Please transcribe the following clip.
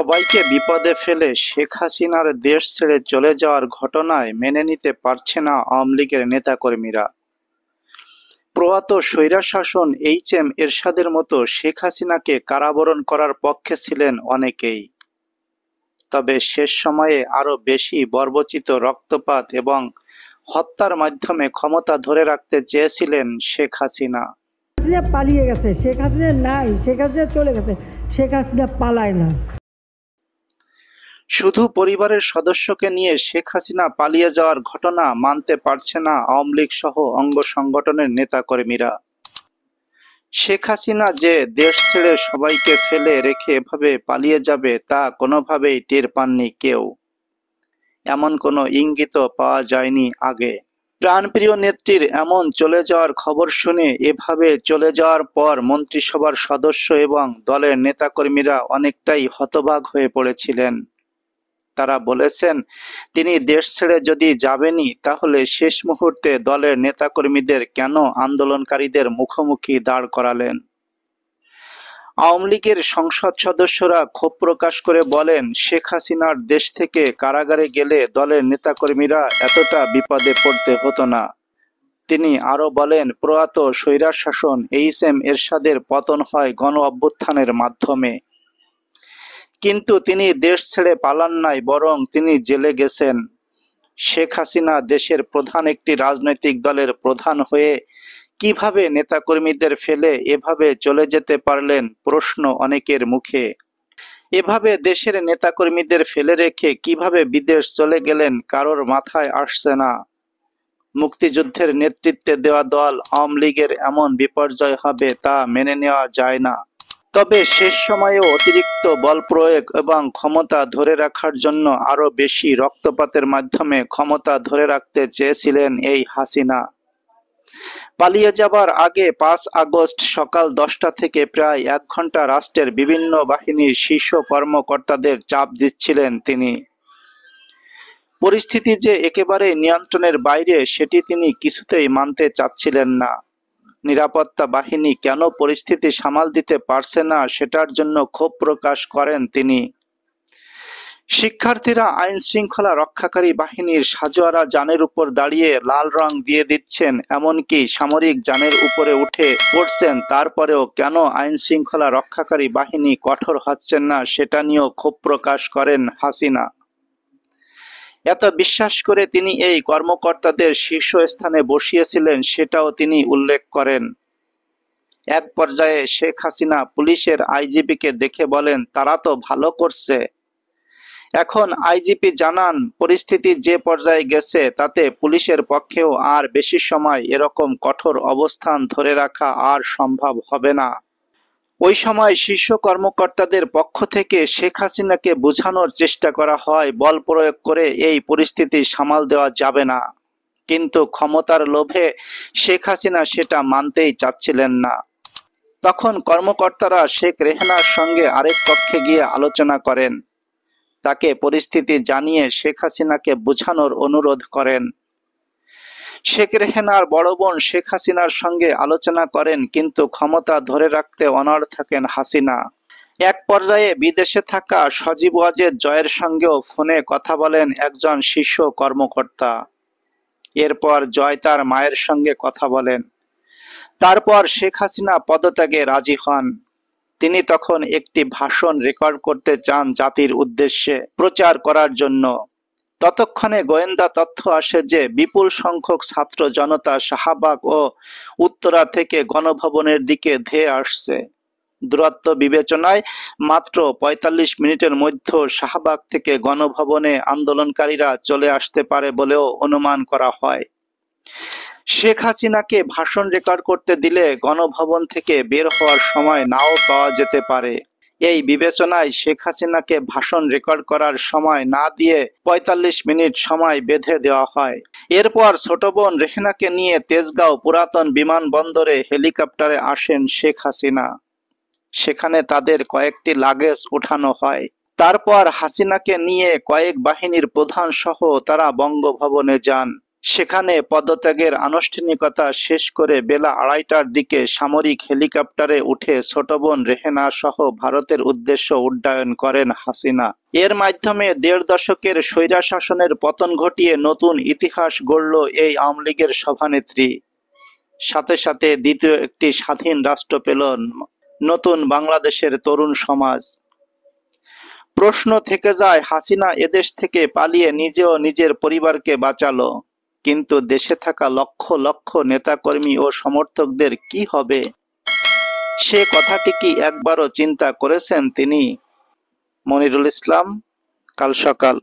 সবাইকে বিপদে ফেলে শেখ হাসিনার দেশ ছেড়ে চলে যাওয়ার ঘটনায় মেনে নিতে পারছে না আওয়ামী লীগের নেতাকর্মীরা। প্রয়াত স্বৈরশাসন এইচ.এম. এরশাদের মতো শেখ হাসিনাকে কারাবরণ করার পক্ষে ছিলেন অনেকেই। তবে শেষ সময়ে আরো বেশি বর্বরচিত রক্তপাত এবং হত্যার মাধ্যমে ক্ষমতা ধরে রাখতে চেয়েছিলেন শেখ হাসিনা। পালিয়ে গেছে, শেখ হাসিনা নাই, শেখ হাসিনা চলে গেছে, শেখ হাসিনা পালায় না। শুধু পরিবারের সদস্যকে নিয়ে শেখ হাসিনা পালিয়ে যাওয়ার ঘটনা মানতে পারছে না আওয়ামী লীগ সহ অঙ্গ সংগঠনের নেতাকর্মীরা। শেখ হাসিনা যে দেশ ছেড়ে সবাইকে ফেলে রেখে এভাবে পালিয়ে যাবে তা কোনোভাবেই টের পাননি কেউ। এমন কোনো ইঙ্গিতও পাওয়া যায়নি আগে। প্রাণপ্রিয় নেত্রীর এমন চলে যাওয়ার খবর শুনে এভাবে চলে যাওয়ার পর মন্ত্রিসভার সদস্য এবং দলের নেতাকর্মীরা অনেকটাই হতবাক হয়ে পড়েছিলেন। তারা বলেছেন, তিনি দেশ ছেড়ে যদি যাবেনই তাহলে শেষ মুহূর্তে দলের নেতাকর্মীদের কেন আন্দোলনকারীদের মুখোমুখি দাঁড় করালেন। আওয়ামী লীগের সংসদ সদস্যরা ক্ষোভ প্রকাশ করে বলেন, শেখ হাসিনার দেশ থেকে কারাগারে গেলে দলের নেতাকর্মীরা এতটা বিপদে পড়তে হতো না। তিনি আরো বলেন, প্রয়াত স্বৈরশাসন এইচ.এম. এরশাদের পতন হয় গণ অভ্যুত্থানের মাধ্যমে। কিন্তু তিনি দেশ ছেড়ে পালান নাই, বরং তিনি জেলে গেছেন। শেখ হাসিনা দেশের প্রধান একটি রাজনৈতিক দলের প্রধান হয়ে কিভাবে নেতাকর্মীদের ফেলে এভাবে চলে যেতে পারলেন, প্রশ্ন অনেকের মুখে। এভাবে দেশের নেতাকর্মীদের ফেলে রেখে কিভাবে বিদেশ চলে গেলেন কারোর মাথায় আসছে না। মুক্তিযুদ্ধের নেতৃত্বে দেওয়া দল আওয়ামী লীগের এমন বিপর্যয় হবে তা মেনে নেওয়া যায় না। তবে শেষ সময়ে অতিরিক্ত বল প্রয়োগ এবং ক্ষমতা ধরে রাখার জন্য আরো বেশি রক্তপাতের মাধ্যমে ক্ষমতা ধরে রাখতে চেয়েছিলেন এই হাসিনা। পালিয়ে যাবার আগে 5 আগস্ট সকাল 10টা থেকে প্রায় 1 ঘন্টা রাষ্ট্রের বিভিন্ন বাহিনীর শীর্ষ কর্মকর্তাদের চাপ দিচ্ছিলেন তিনি। পরিস্থিতি যে একেবারে নিয়ন্ত্রণের বাইরে সেটি তিনি কিছুতেই মানতে চাচ্ছিলেন না। নিরাপত্তা বাহিনী কেন পরিস্থিতি সামাল দিতে পারছে না সেটার জন্য ক্ষোভ প্রকাশ করেন তিনি। শিক্ষার্থীরা আইন শৃঙ্খলা রক্ষাকারী বাহিনীর সাজোয়ারা যানের উপর দাঁড়িয়ে লাল রং দিয়ে দিচ্ছেন, এমনকি সামরিক যানের উপরে উঠে পড়ছেন, তারপরেও কেন আইন শৃঙ্খলা রক্ষাকারী বাহিনী কঠোর হচ্ছেন না সেটা নিয়েও ক্ষোভ প্রকাশ করেন হাসিনা। এত বিশ্বাস করে তিনি এই কর্মকর্তাদের শীর্ষস্থানে বসিয়েছিলেন সেটাও তিনি উল্লেখ করেন। এক পর্যায়ে শেখ হাসিনা পুলিশের আইজিপিকে দেখে বলেন, তারা তো ভালো করছে। এখন আইজিপি জানান, পরিস্থিতি যে পর্যায়ে গেছে তাতে পুলিশের পক্ষেও আর বেশি সময় এরকম কঠোর অবস্থান ধরে রাখা আর সম্ভব হবে না। ওই সময় শীর্ষ কর্মকর্তাদের পক্ষ থেকে শেখ হাসিনাকে বোঝানোর চেষ্টা করা হয়, বল প্রয়োগ করে এই পরিস্থিতি সামাল দেওয়া যাবে না। কিন্তু ক্ষমতার লোভে শেখ হাসিনা সেটা মানতেই চাচ্ছিলেন না। তখন কর্মকর্তারা শেখ রেহানার সঙ্গে আরেক কক্ষে গিয়ে আলোচনা করেন। তাকে পরিস্থিতি জানিয়ে শেখ হাসিনাকে বোঝানোর অনুরোধ করেন। শেখ রেহানার বড় বোন শেখ হাসিনার সঙ্গে আলোচনা করেন, কিন্তু ক্ষমতা ধরে রাখতে অনড় থাকেন হাসিনা। এক পর্যায়ে বিদেশে থাকা সজীব ওয়াজেদ জয়ের সঙ্গেও ফোনে কথা বলেন একজন শীর্ষ কর্মকর্তা। এরপর জয় তার মায়ের সঙ্গে কথা বলেন। তারপর শেখ হাসিনা পদত্যাগে রাজি হন। তিনি তখন একটি ভাষণ রেকর্ড করতে চান জাতির উদ্দেশ্যে প্রচার করার জন্য। ততক্ষণে গোয়েন্দা তথ্য আসে যে বিপুল সংখ্যক ছাত্র জনতা শাহবাগ ও উত্তরা থেকে গণভবনের দিকে ধেয়ে আসছে। দূরত্ব বিবেচনায় মাত্র ৪৫ মিনিটের মধ্যে শাহবাগ থেকে গণভবনে আন্দোলনকারীরা চলে আসতে পারে বলেও অনুমান করা হয়। শেখ হাসিনাকে ভাষণ রেকর্ড করতে দিলে গণভবন থেকে বের হওয়ার সময় নাও পাওয়া যেতে পারে। এই বিবেচনায় শেখ হাসিনাকে ভাষণ রেকর্ড করার সময় না দিয়ে ৪৫ মিনিট সময় বেঁধে দেওয়া হয়। এরপর ছোট বোন রেহানাকে নিয়ে তেজগাঁও পুরাতন বিমানবন্দরে হেলিকপ্টারে আসেন শেখ হাসিনা। সেখানে তাদের কয়েকটি লাগেজ উঠানো হয়। তারপর হাসিনাকে নিয়ে কয়েক বাহিনীর প্রধান সহ তারা বঙ্গভবনে যান। সেখানে পদত্যাগের আনুষ্ঠানিকতা শেষ করে বেলা 2:30টার দিকে সামরিক হেলিকপ্টারে উঠে ছোট বোন রেহেনা সহ ভারতের উদ্দেশ্যে উড্ডয়ন করেন হাসিনা। এর মাধ্যমে 1.5 দশকের স্বৈরশাসনের পতন ঘটিয়ে নতুন ইতিহাস গড়ল এই আওয়ামী লীগের সভানেত্রী। সাথে সাথে দ্বিতীয় একটি স্বাধীন রাষ্ট্র পেল নতুন বাংলাদেশের তরুণ সমাজ। প্রশ্ন থেকে যায়, হাসিনা এদেশ থেকে পালিয়ে নিজেও নিজের পরিবারকে বাঁচালো, কিন্তু দেশে থাকা লক্ষ লক্ষ নেতাকর্মী ও সমর্থকদের কি হবে? সে কথাটি কি একবারও চিন্তা করেছেন তিনি? মনিরুল ইসলাম, কাল সকাল।